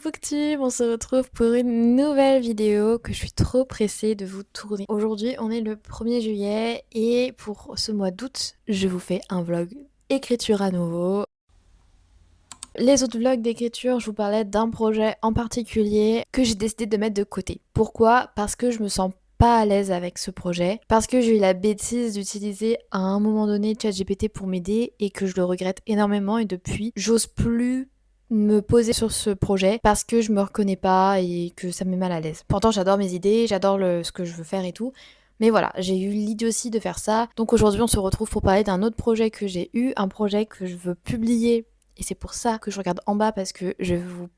Booktube, on se retrouve pour une nouvelle vidéo que je suis trop pressée de vous tourner. Aujourd'hui, on est le 1er juillet et pour ce mois d'août, je vous fais un vlog écriture à nouveau. Les autres vlogs d'écriture, je vous parlais d'un projet en particulier que j'ai décidé de mettre de côté. Pourquoi ? Parce que je me sens pas à l'aise avec ce projet, parce que j'ai eu la bêtise d'utiliser à un moment donné ChatGPT pour m'aider et que je le regrette énormément et depuis, j'ose plus me poser sur ce projet parce que je me reconnais pas et que ça me met mal à l'aise. Pourtant, j'adore mes idées, j'adore ce que je veux faire et tout. Mais voilà, j'ai eu l'idiotie de faire ça. Donc aujourd'hui, on se retrouve pour parler d'un autre projet que j'ai eu, un projet que je veux publier. Et c'est pour ça que je regarde en bas parce que je vais vous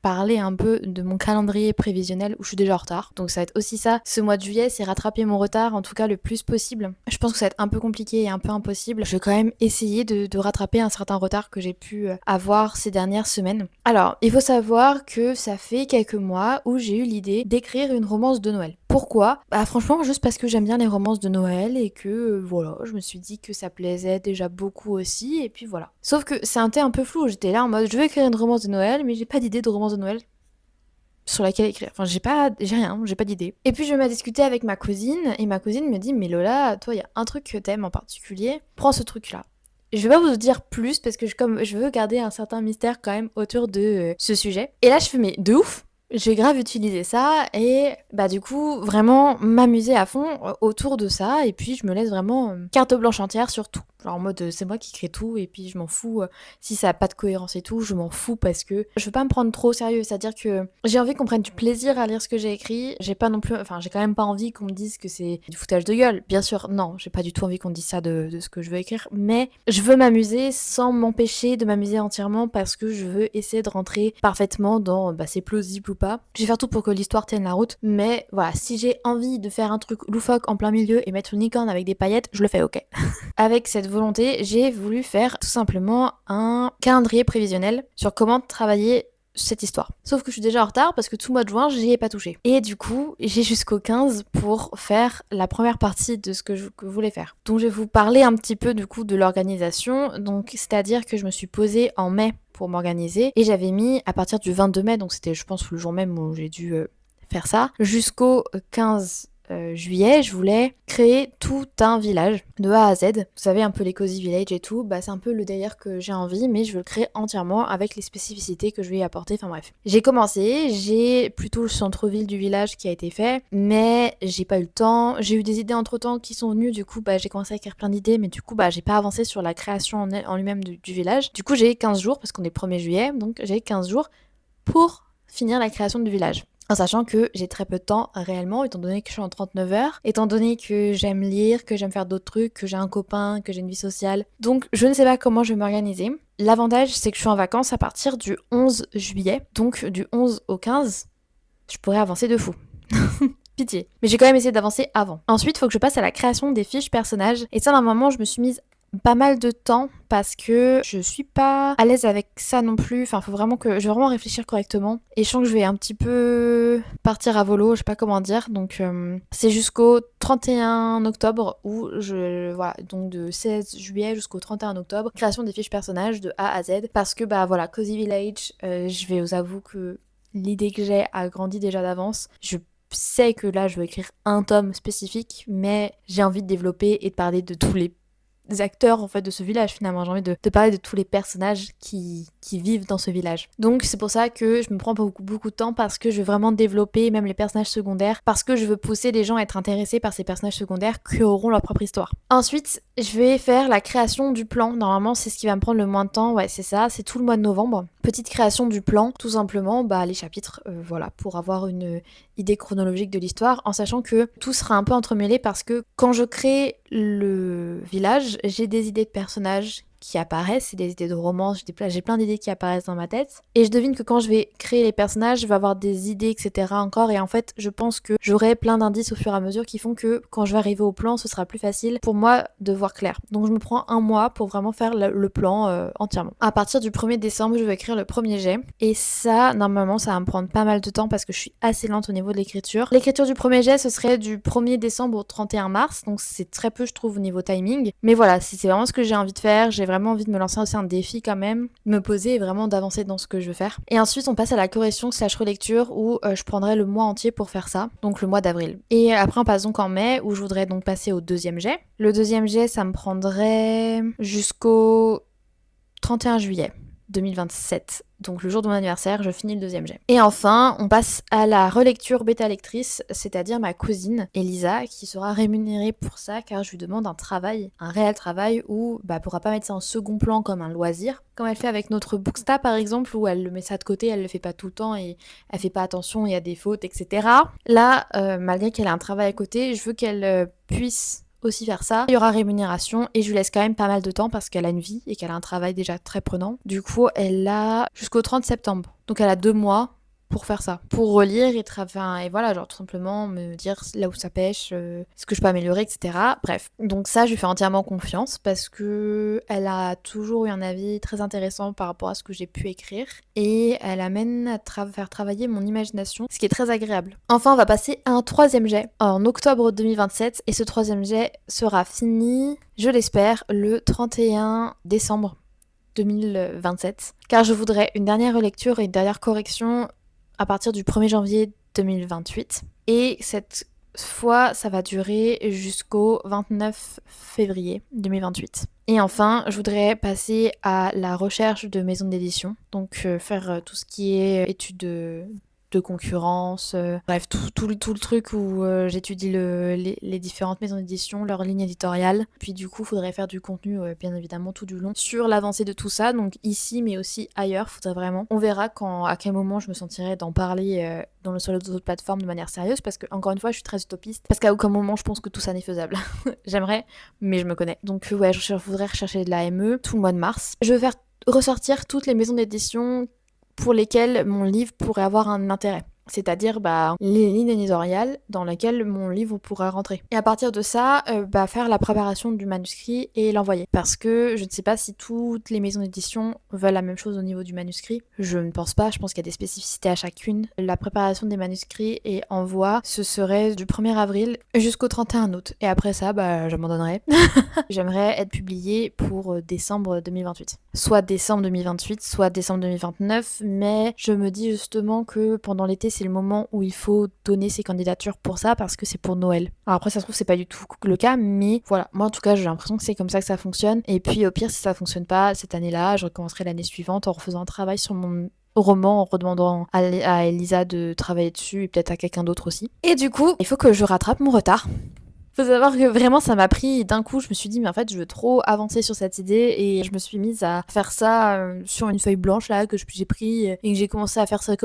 parler un peu de mon calendrier prévisionnel où je suis déjà en retard. Donc ça va être aussi ça. Ce mois de juillet, c'est rattraper mon retard, en tout cas le plus possible. Je pense que ça va être un peu compliqué et un peu impossible. Je vais quand même essayer de rattraper un certain retard que j'ai pu avoir ces dernières semaines. Alors, il faut savoir que ça fait quelques mois où j'ai eu l'idée d'écrire une romance de Noël. Pourquoi ? Bah franchement, juste parce que j'aime bien les romances de Noël et que voilà, je me suis dit que ça plaisait déjà beaucoup aussi et puis voilà. Sauf que c'est un thé un peu flou, j'étais là en mode je vais écrire une romance de Noël mais j'ai pas d'idée de romance de Noël sur laquelle écrire. Enfin, j'ai rien, j'ai pas d'idée. Et puis je m'ai discuté avec ma cousine et ma cousine me dit mais Lola, toi il y a un truc que t'aimes en particulier, prends ce truc là. Je vais pas vous dire plus parce que comme je veux garder un certain mystère quand même autour de ce sujet. Et là je fais mais de ouf, je vais grave utiliser ça et bah du coup vraiment m'amuser à fond autour de ça et puis je me laisse vraiment carte blanche entière sur tout. Genre en mode c'est moi qui crée tout et puis je m'en fous si ça a pas de cohérence et tout, je m'en fous parce que je veux pas me prendre trop au sérieux, c'est-à-dire que j'ai envie qu'on prenne du plaisir à lire ce que j'ai écrit, j'ai pas non plus, enfin j'ai quand même pas envie qu'on me dise que c'est du foutage de gueule, bien sûr non, j'ai pas du tout envie qu'on dise ça de ce que je veux écrire, mais je veux m'amuser sans m'empêcher de m'amuser entièrement parce que je veux essayer de rentrer parfaitement dans c'est plausible ou pas. Je vais faire tout pour que l'histoire tienne la route, mais voilà, si j'ai envie de faire un truc loufoque en plein milieu et mettre une licorne avec des paillettes, je le fais, ok. Avec cette volonté, j'ai voulu faire tout simplement un calendrier prévisionnel sur comment travailler cette histoire. Sauf que je suis déjà en retard parce que tout le mois de juin, j'y ai pas touché. Et du coup, j'ai jusqu'au 15 pour faire la première partie de ce que je voulais faire. Donc je vais vous parler un petit peu du coup de l'organisation. Donc c'est-à-dire que je me suis posée en mai pour m'organiser et j'avais mis à partir du 22 mai, donc c'était je pense le jour même où j'ai dû faire ça, jusqu'au 15 juillet, je voulais créer tout un village de A à Z. Vous savez, un peu les cozy village et tout, c'est un peu le délire que j'ai envie, mais je veux le créer entièrement avec les spécificités que je vais y apporter, enfin bref. J'ai commencé, j'ai plutôt le centre-ville du village qui a été fait, mais j'ai pas eu le temps. J'ai eu des idées entre-temps qui sont venues, du coup j'ai commencé à écrire plein d'idées, mais du coup j'ai pas avancé sur la création en lui-même du village. Du coup j'ai 15 jours, parce qu'on est 1er juillet, donc j'ai 15 jours pour finir la création du village. En sachant que j'ai très peu de temps réellement, étant donné que je suis en 39 heures, étant donné que j'aime lire, que j'aime faire d'autres trucs, que j'ai un copain, que j'ai une vie sociale. Donc je ne sais pas comment je vais m'organiser. L'avantage, c'est que je suis en vacances à partir du 11 juillet, donc du 11 au 15, je pourrais avancer de fou. Pitié. Mais j'ai quand même essayé d'avancer avant. Ensuite, il faut que je passe à la création des fiches personnages. Et ça, normalement, je me suis mise pas mal de temps parce que je suis pas à l'aise avec ça non plus. Enfin, faut vraiment que je vais vraiment réfléchir correctement. Et je sens que je vais un petit peu partir à volo, je sais pas comment dire. Donc c'est jusqu'au 31 octobre où voilà, donc de 16 juillet jusqu'au 31 octobre, création des fiches personnages de A à Z parce que voilà, Cozy Village, je vais vous avouer que l'idée que j'ai a grandi déjà d'avance. Je sais que là je veux écrire un tome spécifique, mais j'ai envie de développer et de parler de tous les acteurs en fait de ce village finalement. J'ai envie de parler de tous les personnages qui vivent dans ce village. Donc c'est pour ça que je me prends beaucoup de temps parce que je veux vraiment développer même les personnages secondaires, parce que je veux pousser les gens à être intéressés par ces personnages secondaires qui auront leur propre histoire. Ensuite, je vais faire la création du plan. Normalement, c'est ce qui va me prendre le moins de temps. Ouais, c'est ça, c'est tout le mois de novembre. Petite création du plan, tout simplement, les chapitres, voilà, pour avoir une idée chronologique de l'histoire, en sachant que tout sera un peu entremêlé parce que quand je crée le village, j'ai des idées de personnages qui apparaissent, c'est des idées de romance, j'ai plein d'idées qui apparaissent dans ma tête. Et je devine que quand je vais créer les personnages, je vais avoir des idées, etc. encore. Et en fait, je pense que j'aurai plein d'indices au fur et à mesure qui font que quand je vais arriver au plan, ce sera plus facile pour moi de voir clair. Donc je me prends un mois pour vraiment faire le plan entièrement. À partir du 1er décembre, je vais écrire le premier jet. Et ça, normalement, ça va me prendre pas mal de temps parce que je suis assez lente au niveau de l'écriture. L'écriture du premier jet, ce serait du 1er décembre au 31 mars. Donc c'est très peu, je trouve, au niveau timing. Mais voilà, c'est vraiment ce que j'ai envie de faire. J'ai vraiment envie de me lancer aussi un défi quand même, de me poser et vraiment d'avancer dans ce que je veux faire. Et ensuite, on passe à la correction slash relecture où je prendrai le mois entier pour faire ça, donc le mois d'avril. Et après, on passe donc en mai où je voudrais donc passer au deuxième jet. Le deuxième jet, ça me prendrait jusqu'au 31 juillet 2027. Donc le jour de mon anniversaire, je finis le deuxième jet. Et enfin, on passe à la relecture bêta lectrice, c'est-à-dire ma cousine Elisa, qui sera rémunérée pour ça car je lui demande un travail, un réel travail où elle pourra pas mettre ça en second plan comme un loisir, comme elle fait avec notre Booksta par exemple, où elle met ça de côté, elle le fait pas tout le temps et elle fait pas attention, il y a des fautes, etc. Là, malgré qu'elle a un travail à côté, je veux qu'elle puisse aussi faire ça. Il y aura rémunération et je lui laisse quand même pas mal de temps parce qu'elle a une vie et qu'elle a un travail déjà très prenant. Du coup, elle a jusqu'au 30 septembre. Donc elle a 2 mois pour faire ça. Pour relire et voilà, genre tout simplement me dire là où ça pêche, ce que je peux améliorer, etc. Bref. Donc ça, je lui fais entièrement confiance parce que elle a toujours eu un avis très intéressant par rapport à ce que j'ai pu écrire et elle amène à faire travailler mon imagination, ce qui est très agréable. Enfin, on va passer à un troisième jet en octobre 2027 et ce troisième jet sera fini, je l'espère, le 31 décembre 2027, car je voudrais une dernière relecture et une dernière correction à partir du 1er janvier 2028. Et cette fois, ça va durer jusqu'au 29 février 2028. Et enfin, je voudrais passer à la recherche de maisons d'édition, donc faire tout ce qui est études de concurrence, bref, tout le truc où j'étudie les différentes maisons d'édition, leur ligne éditoriale. Puis du coup, il faudrait faire du contenu, bien évidemment, tout du long, sur l'avancée de tout ça, donc ici, mais aussi ailleurs, faudrait vraiment. On verra à quel moment je me sentirai d'en parler sur les autres plateformes de manière sérieuse, parce que, encore une fois, je suis très utopiste, parce qu'à aucun moment, je pense que tout ça n'est faisable. J'aimerais, mais je me connais. Donc ouais, je voudrais rechercher de la ME tout le mois de mars. Je vais faire ressortir toutes les maisons d'édition pour lesquels mon livre pourrait avoir un intérêt. C'est-à-dire les lignes éditoriales dans lesquelles mon livre pourrait rentrer. Et à partir de ça, faire la préparation du manuscrit et l'envoyer. Parce que je ne sais pas si toutes les maisons d'édition veulent la même chose au niveau du manuscrit. Je ne pense pas, je pense qu'il y a des spécificités à chacune. La préparation des manuscrits et envoi, ce serait du 1er avril jusqu'au 31 août. Et après ça, j'abandonnerai. J'aimerais être publiée pour décembre 2028. Soit décembre 2028, soit décembre 2029, mais je me dis justement que pendant l'été, c'est le moment où il faut donner ses candidatures pour ça parce que c'est pour Noël. Alors après, ça se trouve, c'est pas du tout le cas, mais voilà. Moi, en tout cas, j'ai l'impression que c'est comme ça que ça fonctionne. Et puis, au pire, si ça fonctionne pas cette année-là, je recommencerai l'année suivante en refaisant un travail sur mon roman, en redemandant à Elisa de travailler dessus et peut-être à quelqu'un d'autre aussi. Et du coup, il faut que je rattrape mon retard. Faut savoir que vraiment ça m'a pris d'un coup, je me suis dit mais en fait je veux trop avancer sur cette idée et je me suis mise à faire ça sur une feuille blanche là que j'ai pris et que j'ai commencé à faire ça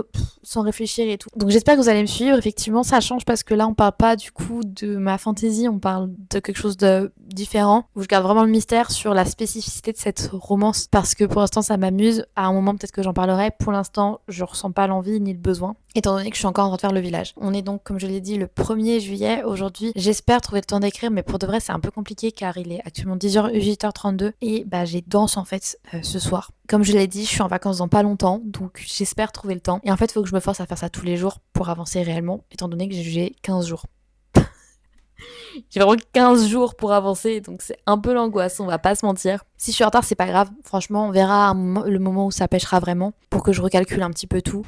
sans réfléchir et tout. Donc j'espère que vous allez me suivre. Effectivement ça change parce que là on parle pas du coup de ma fantaisie, on parle de quelque chose de différent où je garde vraiment le mystère sur la spécificité de cette romance parce que pour l'instant ça m'amuse. À un moment peut-être que j'en parlerai. Pour l'instant je ressens pas l'envie ni le besoin étant donné que je suis encore en train de faire le village. On est donc comme je l'ai dit le 1er juillet aujourd'hui. J'espère trouver le temps d'écrire mais pour de vrai c'est un peu compliqué car il est actuellement 8h32 et j'ai danse en fait ce soir. Comme je l'ai dit, je suis en vacances dans pas longtemps donc j'espère trouver le temps. Et en fait il faut que je me force à faire ça tous les jours pour avancer réellement étant donné que j'ai 15 jours. J'ai vraiment 15 jours pour avancer, donc c'est un peu l'angoisse, on va pas se mentir. Si je suis en retard, c'est pas grave. Franchement, on verra le moment où ça pêchera vraiment pour que je recalcule un petit peu tout.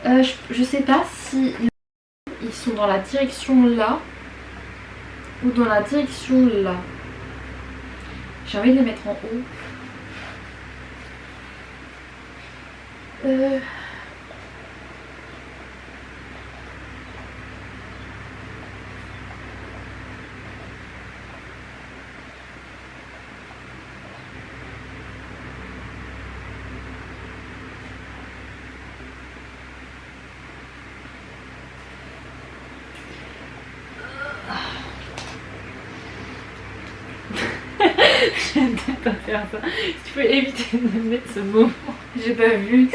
Je sais pas si ils sont dans la direction là ou dans la direction là. J'ai envie de les mettre en haut. J'aime pas faire ça. Tu peux éviter de mettre ce moment. J'ai pas vu.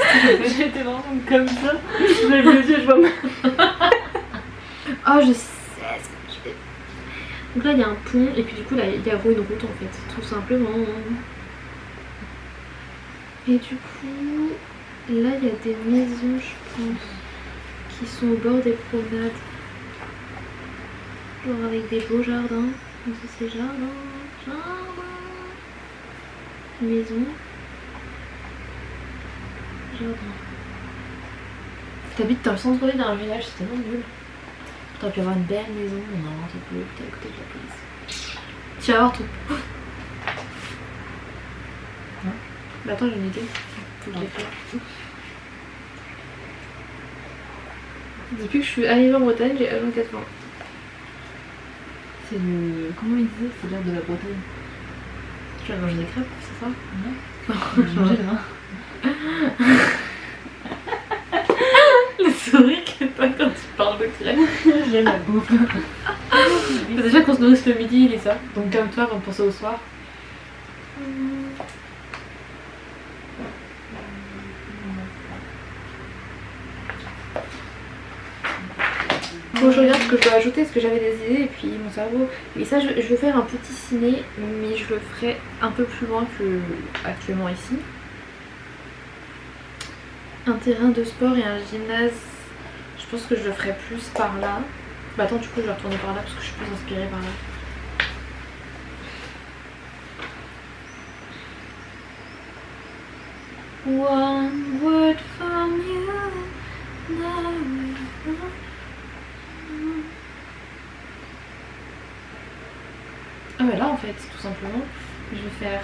J'étais vraiment comme ça. Je lève les yeux, je vois ma... Oh, je sais ce que je fais. Donc là, il y a un pont et puis du coup, là, il y a une route en fait, tout simplement. Et du coup, là, il y a des maisons, je pense, qui sont au bord des promenades. Genre avec des beaux jardins. Donc ça, c'est jardin. Maison. Jardin. T'habites dans le centre-ville d'un village, c'est tellement nul. T'aurais pu avoir une belle maison, mais non, t'as plus, t'es à côté de la police. Tu vas voir tout. Hein? Bah attends, j'ai une idée. Faut que je les fasse. Depuis que je suis arrivée en Bretagne, j'ai agent 4 ans. C'est le... Comment il disait? C'est l'heure de la Bretagne. Tu vas manger des crêpes, c'est ça? Non. Je vais manger demain. Le sourire que t'as quand tu parles de crêpes. J'aime la bouffe. Faut déjà qu'on se nourrisse le midi, Lisa. Donc calme-toi avant de penser au soir. Bon, je regarde ce que je dois ajouter, parce que j'avais des idées et puis mon cerveau. Et ça, je vais faire un petit ciné, mais je le ferai un peu plus loin que actuellement ici. Un terrain de sport et un gymnase. Je pense que je le ferai plus par là. Bah attends, du coup, je vais retourner par là parce que je suis plus inspirée par là. One word from you. Ah ouais, là en fait, tout simplement, je vais faire...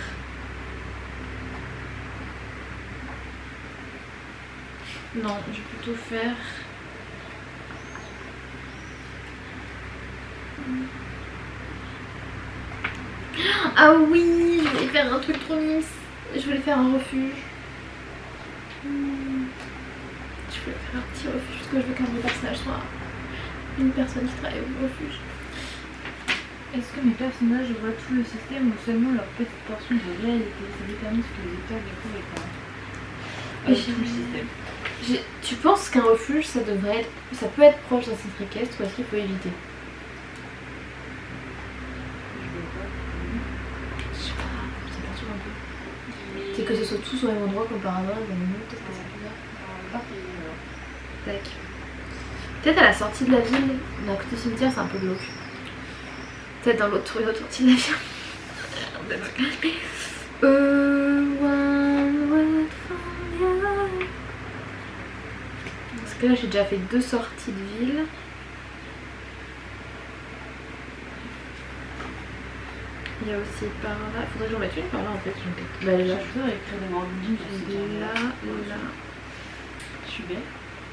Non, je vais plutôt faire... Ah oui, je voulais faire un truc trop mignon. Je voulais faire un refuge. Je voulais faire un petit refuge parce que je veux qu'un de mes personnages soit une personne qui travaille au refuge. Est-ce que mes personnages voient tout le système ou seulement leur petite portion de réalité? Ça détermine ce que les auteurs découvrent et pas tout le système. Tu penses qu'un refuge, ça peut être proche d'un centre équestre ou est-ce qu'il faut éviter? Je sais pas, ça perturbe un peu. C'est que ce soit tous au même endroit comme par hasard, peut-être que c'est bizarre. Tac. Peut-être à la sortie de la ville, d'un côté cimetière, c'est un peu glauque. Peut-être dans l'autre sortie de la ville. One word from you. Parce que là j'ai déjà fait 2 sorties de ville. Il y a aussi par là. Faudrait que j'en mette une par là en fait. Bah elle est là. Je peux écrire des morts de Là, là. Je suis belle.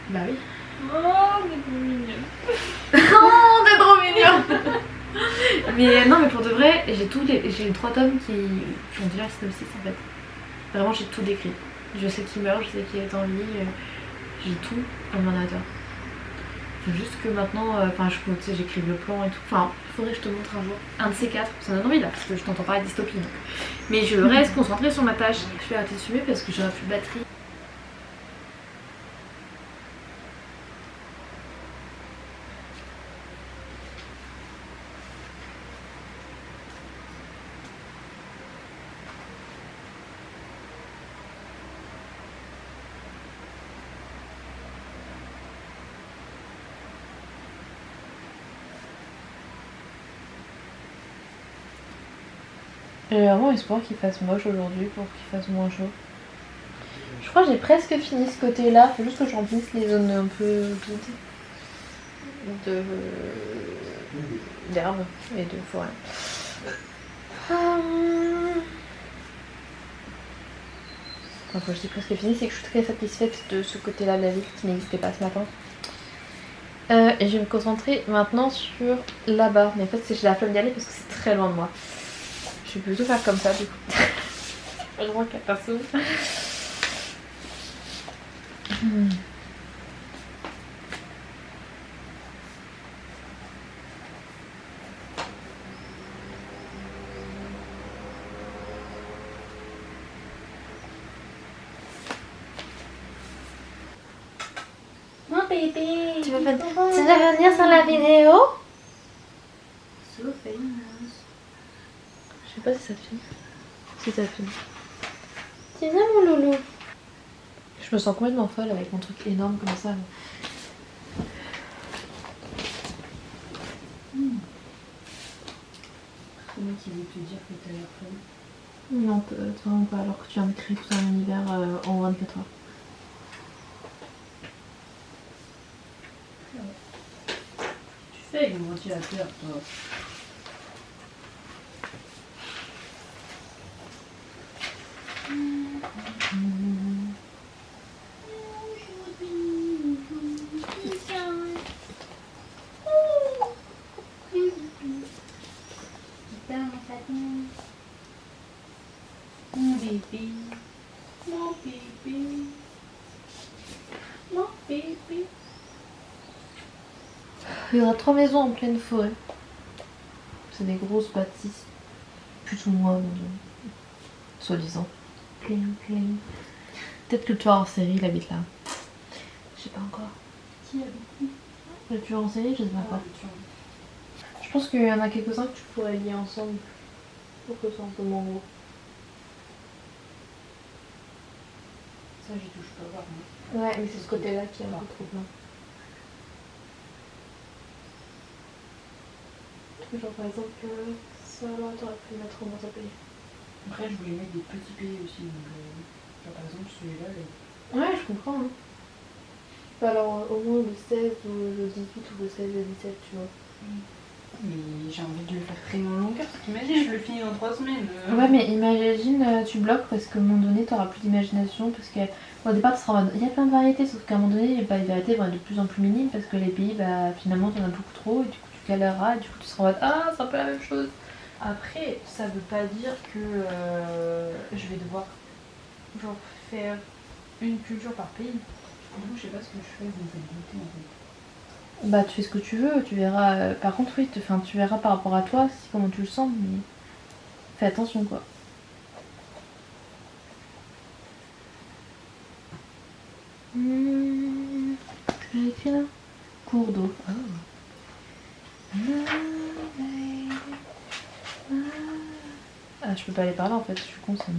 Bah oui. Oh, t'es trop mignonne. Oh, t'es trop mignon. Mais non, mais pour de vrai, j'ai les 3 tomes qui ont déjà le synopsis en fait. Vraiment, j'ai tout décrit. Je sais qui meurt, je sais qui est en vie. J'ai tout dans mon ordinateur. Faut juste que maintenant, j'écrive le plan et tout. Enfin, faudrait que je te montre un jour. Un de ces 4, ça donne envie là, parce que je t'entends parler de dystopie. Donc. Mais je reste concentrée sur ma tâche. Je vais arrêter de fumer parce que j'aurai plus de batterie. J'ai vraiment espoir qu'il fasse moche aujourd'hui pour qu'il fasse moins chaud. Je crois que j'ai presque fini ce côté-là. Faut juste que je remplisse les zones un peu vides d'herbe et de forêt. Enfin, quand je dis presque fini, c'est que je suis très satisfaite de ce côté-là de la ville qui n'existait pas ce matin. Et je vais me concentrer maintenant sur là-bas. Mais en fait, j'ai la flemme d'y aller parce que c'est très loin de moi. Je vais plutôt faire comme ça du coup. Heureusement qu'il y a personne. Mon bébé. Tu veux venir sur la vidéo? So famous. Je sais pas si ça filme. Si ça filme. Tu viens mon loulou? Je me sens complètement folle avec mon truc énorme comme ça. C'est moi qui vais te dire que t'as l'air folle. Non, vraiment pas, alors que tu viens de créer tout un univers en 24 heures. Tu fais avec mon ventilateur, toi. Mon bébé, mon bébé, mon bébé. Il y aura 3 maisons en pleine forêt. C'est des grosses bâtisses. Plus ou moins, soi-disant. Cling, cling. Peut-être que le tueur en série, il habite là. Je sais pas encore. Qui habite? Le tueur en série, je sais pas quoi. Je pense qu'il y en a quelques-uns que tu pourrais lier ensemble. Pour que ce soit un peu moins gros. Ça, j'y touche pas, par contre. Ouais, mais c'est ce côté-là qui est un peu trop plein. Genre par exemple, ça là, t'aurais pu le mettre au moins ça paye. Après, je voulais mettre des petits pays aussi. Donc, genre, par exemple, celui-là. Ouais, je comprends. Hein. Alors au moins le 16 ou le 18 ou le 16 et le 17, tu vois. Mais j'ai envie de le faire traîner en longueur. T'imagines, je le finis dans 3 semaines. Ouais, mais imagine, tu bloques parce qu'à un moment donné, t'auras plus d'imagination. Parce qu'au départ, tu seras en mode, il y a plein de variétés, sauf qu'à un moment donné, les variétés vont être de plus en plus minimes parce que les pays, bah finalement, t'en as beaucoup trop et du coup, tu galéreras et du coup, tu seras en mode, ah, c'est un peu la même chose. Après, ça veut pas dire que je vais devoir genre faire une culture par pays. Du coup, je sais pas ce que je fais dans cette beauté en fait. Bah, tu fais ce que tu veux, tu verras. Par contre, oui, tu verras par rapport à toi, si, comment tu le sens, mais fais attention quoi. J'ai écrit là cours d'eau. Ah, je peux pas aller par là en fait, je suis con, c'est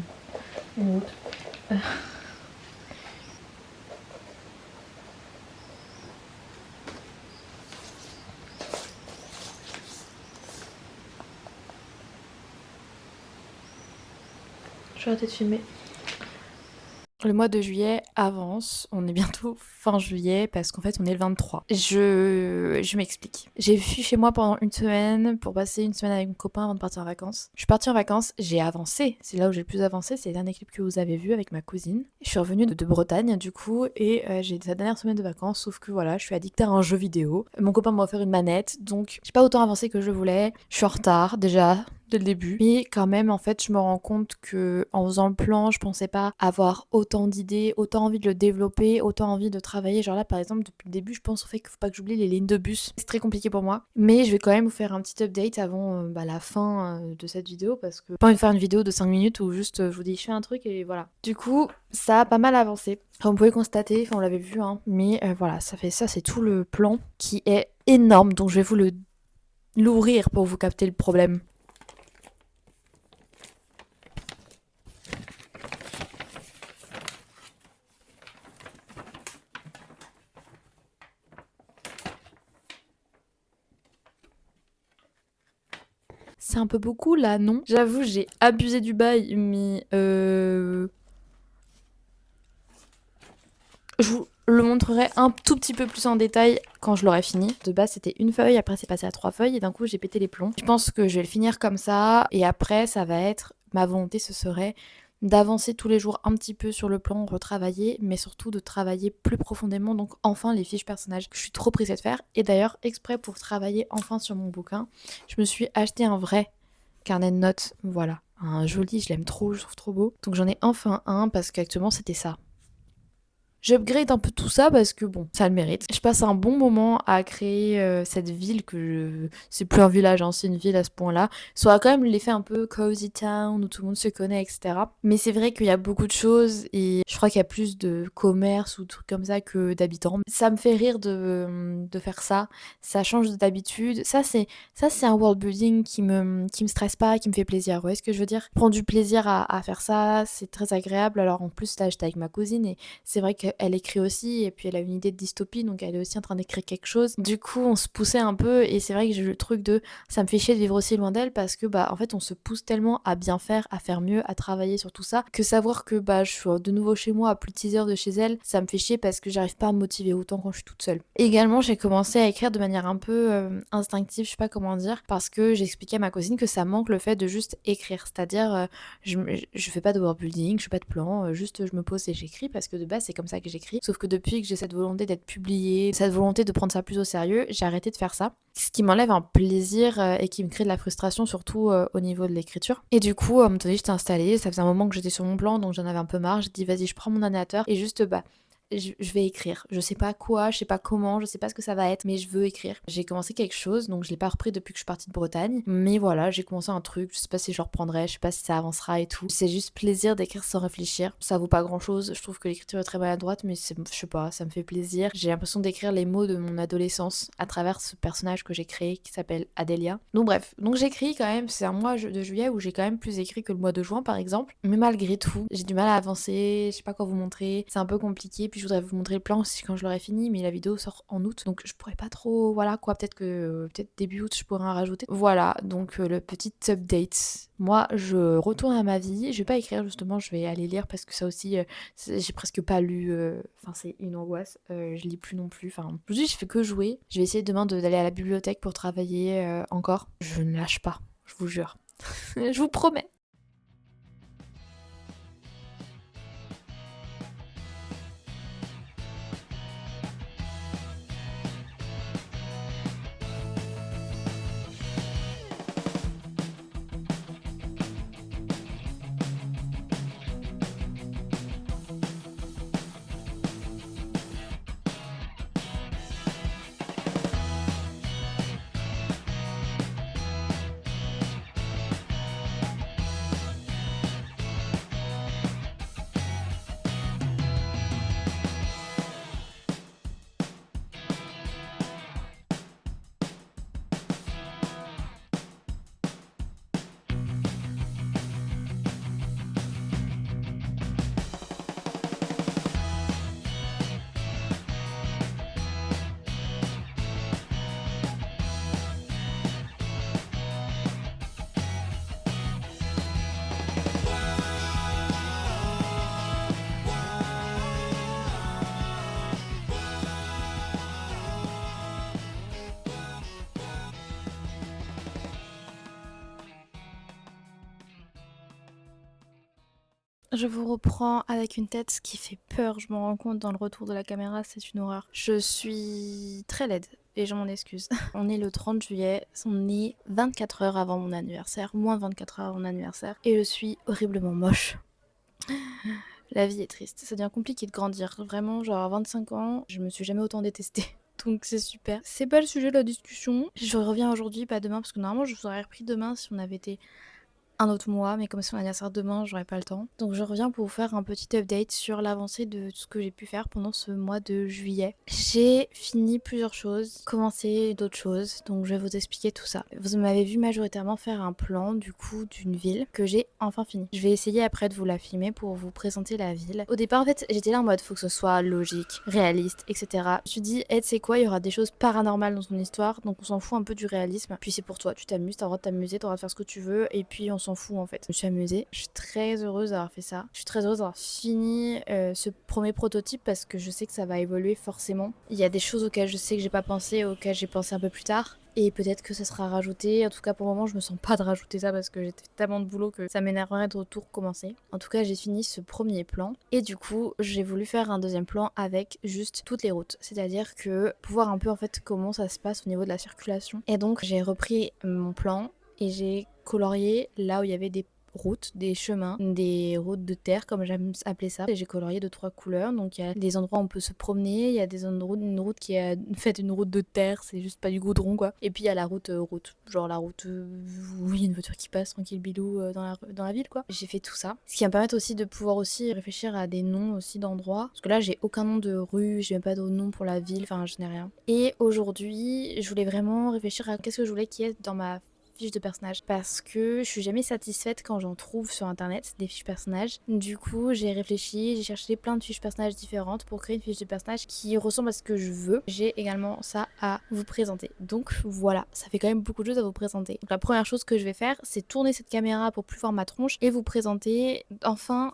une route. Je vais arrêter de filmer. Le mois de juillet avance, on est bientôt fin juillet parce qu'en fait on est le 23. Je m'explique. J'ai fui chez moi pendant une semaine pour passer une semaine avec mon copain avant de partir en vacances. Je suis partie en vacances, j'ai avancé, c'est là où j'ai le plus avancé, c'est le dernier clip que vous avez vu avec ma cousine. Je suis revenue de Bretagne du coup et j'ai sa dernière semaine de vacances sauf que voilà, je suis addictée à un jeu vidéo. Mon copain m'a offert une manette donc j'ai pas autant avancé que je voulais. Je suis en retard déjà dès le début. Mais quand même, en fait, je me rends compte que en faisant le plan, je pensais pas avoir autant d'idées, autant envie de le développer, autant envie de travailler. Genre là, par exemple, depuis le début, je pense au fait qu'il faut pas que j'oublie les lignes de bus. C'est très compliqué pour moi. Mais je vais quand même vous faire un petit update avant la fin de cette vidéo parce que j'ai pas envie de faire une vidéo de 5 minutes où juste je vous dis je fais un truc et voilà. Du coup, ça a pas mal avancé. Comme vous pouvez constater, enfin on l'avait vu, hein, mais voilà, ça fait ça, c'est tout le plan qui est énorme. Donc je vais vous l'ouvrir pour vous capter le problème. C'est un peu beaucoup là, non? J'avoue, j'ai abusé du bail, mais Je vous le montrerai un tout petit peu plus en détail quand je l'aurai fini. De base, c'était une feuille, après c'est passé à 3 feuilles et d'un coup, j'ai pété les plombs. Je pense que je vais le finir comme ça et après, ça va être ma volonté, ce serait d'avancer tous les jours un petit peu sur le plan, retravailler, mais surtout de travailler plus profondément, donc enfin les fiches personnages que je suis trop pressée de faire. Et d'ailleurs, exprès pour travailler enfin sur mon bouquin, je me suis acheté un vrai carnet de notes, voilà. Un joli, je l'aime trop, je trouve trop beau. Donc j'en ai enfin un parce qu'actuellement c'était ça. J'upgrade un peu tout ça parce que bon, ça le mérite. Je passe un bon moment à créer cette ville c'est plus un village, hein, c'est une ville à ce point-là. Ça a quand même l'effet un peu cozy town où tout le monde se connaît, etc. Mais c'est vrai qu'il y a beaucoup de choses et je crois qu'il y a plus de commerce ou de trucs comme ça que d'habitants. Ça me fait rire de faire ça. Ça change d'habitude. Ça c'est un world building qui me stresse pas, qui me fait plaisir. Vous voyez ce que je veux dire? Prendre du plaisir à faire ça, c'est très agréable. Alors en plus là, j'étais avec ma cousine et c'est vrai qu'elle écrit aussi, et puis elle a une idée de dystopie, donc elle est aussi en train d'écrire quelque chose. Du coup, on se poussait un peu, et c'est vrai que j'ai eu le truc de ça me fait chier de vivre aussi loin d'elle, parce que bah en fait on se pousse tellement à bien faire, à faire mieux, à travailler sur tout ça, que savoir que bah je suis de nouveau chez moi à plus de 6 heures de chez elle, ça me fait chier parce que j'arrive pas à me motiver autant quand je suis toute seule. Également, j'ai commencé à écrire de manière un peu instinctive, je sais pas comment dire, parce que j'expliquais à ma cousine que ça manque le fait de juste écrire, c'est-à-dire je fais pas de world building, je fais pas de plan, juste je me pose et j'écris parce que de base c'est comme ça que j'écris. Sauf que depuis que j'ai cette volonté d'être publiée, cette volonté de prendre ça plus au sérieux, j'ai arrêté de faire ça. Ce qui m'enlève un plaisir et qui me crée de la frustration surtout au niveau de l'écriture. Et du coup, à un moment donné, j'étais installée, ça faisait un moment que j'étais sur mon plan donc j'en avais un peu marre. J'ai dit vas-y, je prends mon ordinateur et juste bah je vais écrire. Je sais pas quoi, je sais pas comment, je sais pas ce que ça va être, mais je veux écrire. J'ai commencé quelque chose, donc je l'ai pas repris depuis que je suis partie de Bretagne. Mais voilà, j'ai commencé un truc, je sais pas si je le reprendrai, je sais pas si ça avancera et tout. C'est juste plaisir d'écrire sans réfléchir. Ça vaut pas grand chose, je trouve que l'écriture est très maladroite, mais je sais pas, ça me fait plaisir. J'ai l'impression d'écrire les mots de mon adolescence à travers ce personnage que j'ai créé qui s'appelle Adélia. Donc bref, donc j'écris quand même, c'est un mois de juillet où j'ai quand même plus écrit que le mois de juin par exemple. Mais malgré tout, j'ai du mal à avancer, je sais pas quoi vous montrer, c'est un peu compliqué, puis je voudrais vous montrer le plan aussi quand je l'aurai fini, mais la vidéo sort en août, donc je pourrais pas trop, voilà quoi, peut-être début août je pourrais en rajouter. Voilà, donc le petit update. Moi, je retourne à ma vie, je vais pas écrire justement, je vais aller lire parce que ça aussi, j'ai presque pas lu, enfin c'est une angoisse, je lis plus non plus, enfin aujourd'hui je fais que jouer, je vais essayer demain d'aller à la bibliothèque pour travailler encore. Je ne lâche pas, je vous jure. Je vous promets. Je vous reprends avec une tête qui fait peur, je m'en rends compte dans le retour de la caméra, c'est une horreur. Je suis très laide et je m'en excuse. On est le 30 juillet, on est 24 heures avant mon anniversaire, moins 24 heures avant mon anniversaire, et je suis horriblement moche. La vie est triste, ça devient compliqué de grandir. Vraiment, genre à 25 ans, je me suis jamais autant détestée. Donc c'est super. C'est pas le sujet de la discussion. Je reviens aujourd'hui, pas demain, parce que normalement je vous aurais repris demain si on avait été un autre mois, mais comme c'est mon anniversaire demain, j'aurai pas le temps. Donc je reviens pour vous faire un petit update sur l'avancée de tout ce que j'ai pu faire pendant ce mois de juillet. J'ai fini plusieurs choses, commencé d'autres choses, donc je vais vous expliquer tout ça. Vous m'avez vu majoritairement faire un plan du coup d'une ville que j'ai enfin fini. Je vais essayer après de vous la filmer pour vous présenter la ville. Au départ en fait j'étais là en mode faut que ce soit logique, réaliste, etc. Je me suis dit, hey, tu sais quoi, il y aura des choses paranormales dans ton histoire, donc on s'en fout un peu du réalisme. Puis c'est pour toi, tu t'amuses, t'as le droit de t'amuser, t'as le droit de faire ce que tu veux, et puis on s'en s'en fout en fait. Je me suis amusée, je suis très heureuse d'avoir fait ça. Je suis très heureuse d'avoir fini ce premier prototype parce que je sais que ça va évoluer forcément. Il y a des choses auxquelles je sais que j'ai pas pensé, auxquelles j'ai pensé un peu plus tard. Et peut-être que ça sera rajouté. En tout cas, pour le moment, je me sens pas de rajouter ça parce que j'ai fait tellement de boulot que ça m'énerverait de tout recommencer. En tout cas, j'ai fini ce premier plan. Et du coup, j'ai voulu faire un deuxième plan avec juste toutes les routes. C'est-à-dire que pour voir un peu en fait comment ça se passe au niveau de la circulation. Et donc, j'ai repris mon plan et j'ai colorié là où il y avait des routes, des chemins, des routes de terre comme j'aime appeler ça. Et j'ai colorié de 3 couleurs, donc il y a des endroits où on peut se promener, il y a des endroits, une route qui est faite une route de terre, c'est juste pas du goudron quoi. Et puis il y a la route, genre la route où il y a une voiture qui passe tranquille bilou dans la ville quoi. J'ai fait tout ça, ce qui va me permettre aussi de pouvoir aussi réfléchir à des noms aussi d'endroits, parce que là j'ai aucun nom de rue, j'ai même pas de nom pour la ville, enfin je n'ai rien. Et aujourd'hui je voulais vraiment réfléchir à qu'est-ce que je voulais qu'il y ait dans ma fiches de personnages parce que je suis jamais satisfaite quand j'en trouve sur internet des fiches personnages. Du coup, j'ai réfléchi, j'ai cherché plein de fiches personnages différentes pour créer une fiche de personnage qui ressemble à ce que je veux. J'ai également ça à vous présenter. Donc voilà, ça fait quand même beaucoup de choses à vous présenter. Donc la première chose que je vais faire, c'est tourner cette caméra pour plus voir ma tronche et vous présenter enfin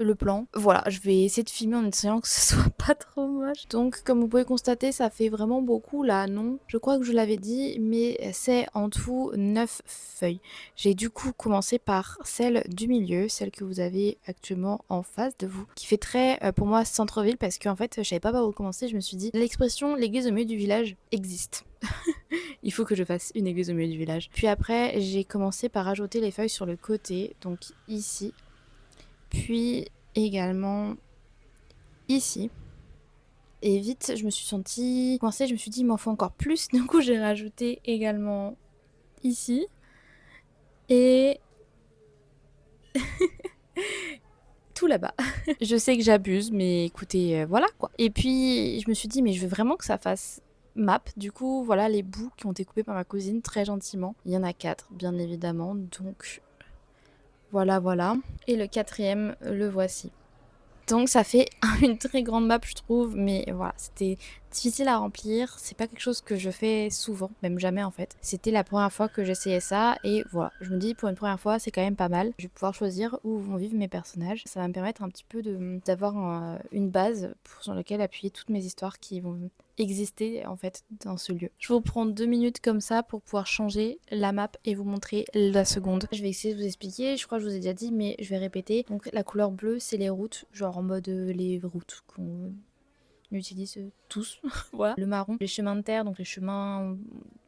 le plan. Voilà, je vais essayer de filmer en essayant que ce soit pas trop moche. Donc comme vous pouvez constater, ça fait vraiment beaucoup là, non? Je crois que je l'avais dit, mais c'est en tout 9 feuilles. J'ai du coup commencé par celle du milieu, celle que vous avez actuellement en face de vous, qui fait très pour moi centre-ville parce qu'en fait je savais pas par où commencer, je me suis dit l'expression l'église au milieu du village existe. Il faut que je fasse une église au milieu du village. Puis après j'ai commencé par ajouter les feuilles sur le côté, donc ici. Puis également ici. Et vite, je me suis sentie coincée, je me suis dit, il m'en faut encore plus. Du coup, j'ai rajouté également ici. Et tout là-bas. Je sais que j'abuse, mais écoutez, voilà quoi. Et puis, je me suis dit, mais je veux vraiment que ça fasse map. Du coup, voilà les bouts qui ont été coupés par ma cousine très gentiment. Il y en a 4, bien évidemment. Donc, voilà. Et le 4e, le voici. Donc ça fait une très grande map je trouve, mais voilà, c'était difficile à remplir, c'est pas quelque chose que je fais souvent, même jamais en fait. C'était la première fois que j'essayais ça et voilà, je me dis pour une première fois c'est quand même pas mal. Je vais pouvoir choisir où vont vivre mes personnages, ça va me permettre un petit peu d'avoir une base sur laquelle appuyer toutes mes histoires qui vont exister en fait dans ce lieu. Je vais vous prendre 2 minutes comme ça pour pouvoir changer la map et vous montrer la seconde. Je vais essayer de vous expliquer, je crois que je vous ai déjà dit mais je vais répéter. Donc la couleur bleue c'est les routes, genre en mode les routes qu'on utilise tous. Voilà. Le marron, les chemins de terre, donc les chemins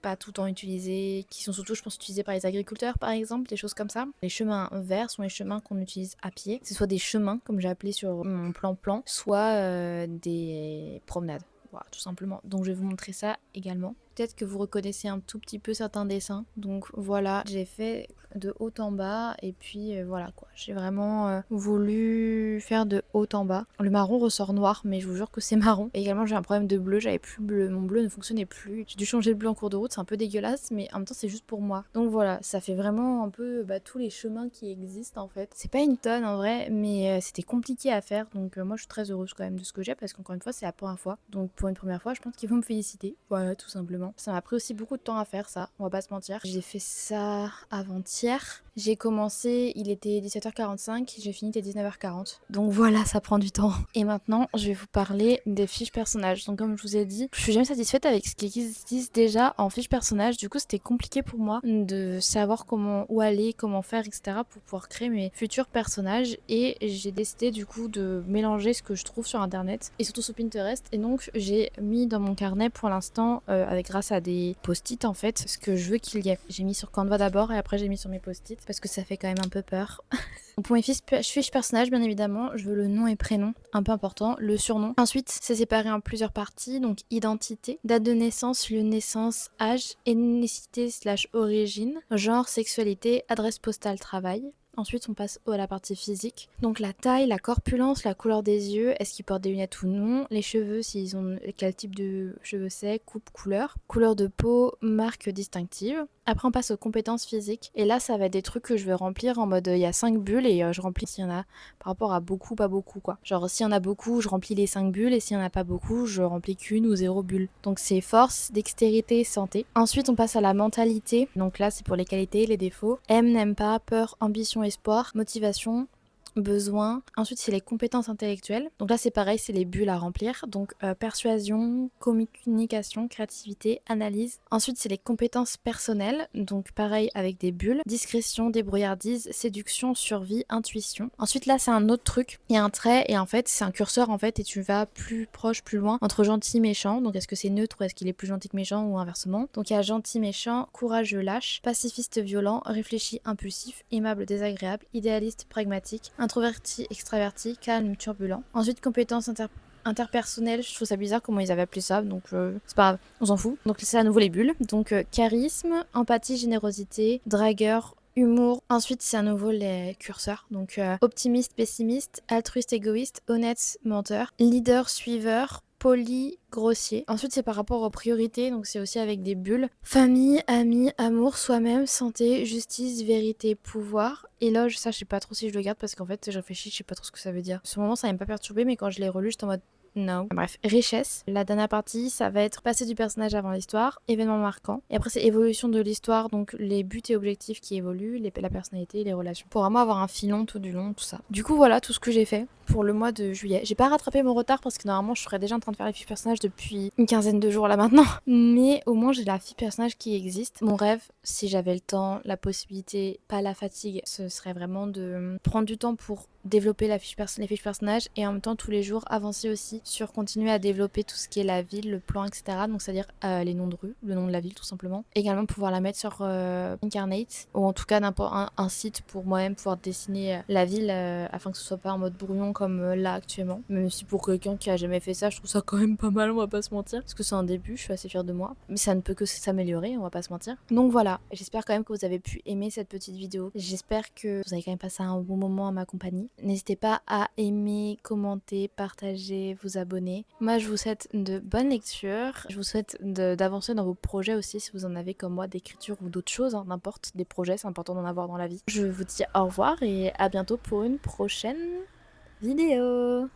pas tout le temps utilisés, qui sont surtout je pense utilisés par les agriculteurs par exemple, des choses comme ça. Les chemins verts sont les chemins qu'on utilise à pied. C'est soit des chemins comme j'ai appelé sur mon plan, soit des promenades. Voilà, tout simplement. Donc je vais vous montrer ça également. Peut-être que vous reconnaissez un tout petit peu certains dessins. Donc voilà, j'ai fait de haut en bas et puis voilà quoi. J'ai vraiment voulu faire de haut en bas. Le marron ressort noir, mais je vous jure que c'est marron. Et également j'ai un problème de bleu, j'avais plus bleu, mon bleu ne fonctionnait plus. J'ai dû changer le bleu en cours de route, c'est un peu dégueulasse, mais en même temps c'est juste pour moi. Donc voilà, ça fait vraiment un peu tous les chemins qui existent en fait. C'est pas une tonne en vrai, mais c'était compliqué à faire. Donc moi je suis très heureuse quand même de ce que j'ai parce qu'encore une fois c'est la première fois. Donc pour une première fois, je pense qu'ils vont me féliciter. Voilà, tout simplement. Ça m'a pris aussi beaucoup de temps à faire ça, on va pas se mentir. J'ai fait ça avant-hier. J'ai commencé, il était 17h45, j'ai fini, il était 19h40. Donc voilà, ça prend du temps. Et maintenant, je vais vous parler des fiches personnages. Donc comme je vous ai dit, je suis jamais satisfaite avec ce qui existe déjà en fiches personnages. Du coup, c'était compliqué pour moi de savoir où aller, comment faire, etc. pour pouvoir créer mes futurs personnages. Et j'ai décidé du coup de mélanger ce que je trouve sur internet et surtout sur Pinterest. Et donc, j'ai mis dans mon carnet pour l'instant, grâce à des post-it en fait, ce que je veux qu'il y ait. J'ai mis sur Canva d'abord et après j'ai mis sur mes post-it parce que ça fait quand même un peu peur. Donc pour mes fiches personnages, bien évidemment, je veux le nom et prénom, un peu important, le surnom. Ensuite, c'est séparé en plusieurs parties, donc identité, date de naissance, lieu de naissance, âge, ethnicité/origine, genre, sexualité, adresse postale, travail. Ensuite, on passe à la partie physique. Donc la taille, la corpulence, la couleur des yeux, est-ce qu'ils portent des lunettes ou non, les cheveux, quel type de cheveux c'est, coupe, couleur de peau, marque distinctive. Après, on passe aux compétences physiques. Et là, ça va être des trucs que je vais remplir en mode il y a 5 bulles et je remplis s'il y en a par rapport à beaucoup, pas beaucoup quoi. Genre, s'il y en a beaucoup, je remplis les 5 bulles et s'il y en a pas beaucoup, je remplis qu'une ou 0 bulle. Donc, c'est force, dextérité, santé. Ensuite, on passe à la mentalité. Donc là, c'est pour les qualités, les défauts. Aime, n'aime pas, peur, ambition, espoir, motivation, besoin. Ensuite, c'est les compétences intellectuelles. Donc là, c'est pareil, c'est les bulles à remplir. Donc persuasion, communication, créativité, analyse. Ensuite, c'est les compétences personnelles. Donc pareil avec des bulles. Discrétion, débrouillardise, séduction, survie, intuition. Ensuite, là, c'est un autre truc. Il y a un trait et en fait, c'est un curseur en fait et tu vas plus proche, plus loin entre gentil, méchant. Donc est-ce que c'est neutre ou est-ce qu'il est plus gentil que méchant ou inversement. Donc il y a gentil, méchant, courageux, lâche, pacifiste, violent, réfléchi, impulsif, aimable, désagréable, idéaliste, pragmatique, introverti, extraverti, calme, turbulent. Ensuite, compétences interpersonnelles, je trouve ça bizarre comment ils avaient appelé ça, donc c'est pas grave, on s'en fout. Donc c'est à nouveau les bulles. Donc charisme, empathie, générosité, dragueur, humour. Ensuite, c'est à nouveau les curseurs. Donc optimiste, pessimiste, altruiste, égoïste, honnête, menteur, leader, suiveur, poli, grossier. Ensuite, c'est par rapport aux priorités, donc c'est aussi avec des bulles. Famille, amis, amour, soi-même, santé, justice, vérité, pouvoir. Éloge, ça je sais pas trop si je le garde parce qu'en fait je réfléchis, je sais pas trop ce que ça veut dire. Ce moment ça m'a pas perturbé, mais quand je l'ai relu, j'étais en mode non. Bref, richesse. La dernière partie, ça va être passé du personnage avant l'histoire, événement marquant. Et après, c'est évolution de l'histoire, donc les buts et objectifs qui évoluent, la personnalité, les relations. Pour vraiment avoir un filon tout du long, tout ça. Du coup, voilà tout ce que j'ai fait pour le mois de juillet. J'ai pas rattrapé mon retard parce que normalement, je serais déjà en train de faire les fiches personnages depuis une quinzaine de jours là maintenant. Mais au moins, j'ai la fiche personnage qui existe. Mon rêve, si j'avais le temps, la possibilité, pas la fatigue, ce serait vraiment de prendre du temps pour développer les fiches personnages et en même temps tous les jours avancer aussi sur continuer à développer tout ce qui est la ville, le plan, etc. Donc c'est-à-dire les noms de rues, le nom de la ville tout simplement. Également pouvoir la mettre sur Incarnate ou en tout cas n'importe un site pour moi-même pouvoir dessiner la ville afin que ce soit pas en mode brouillon comme là actuellement. Même si pour quelqu'un qui a jamais fait ça, je trouve ça quand même pas mal, on va pas se mentir. Parce que c'est un début, je suis assez fière de moi. Mais ça ne peut que s'améliorer, on va pas se mentir. Donc voilà, j'espère quand même que vous avez pu aimer cette petite vidéo. J'espère que vous avez quand même passé un bon moment à ma compagnie. N'hésitez pas à aimer, commenter, partager, vous abonner. Moi, je vous souhaite de bonnes lectures. Je vous souhaite d'avancer dans vos projets aussi, si vous en avez comme moi, d'écriture ou d'autres choses, hein, n'importe, des projets, c'est important d'en avoir dans la vie. Je vous dis au revoir et à bientôt pour une prochaine vidéo.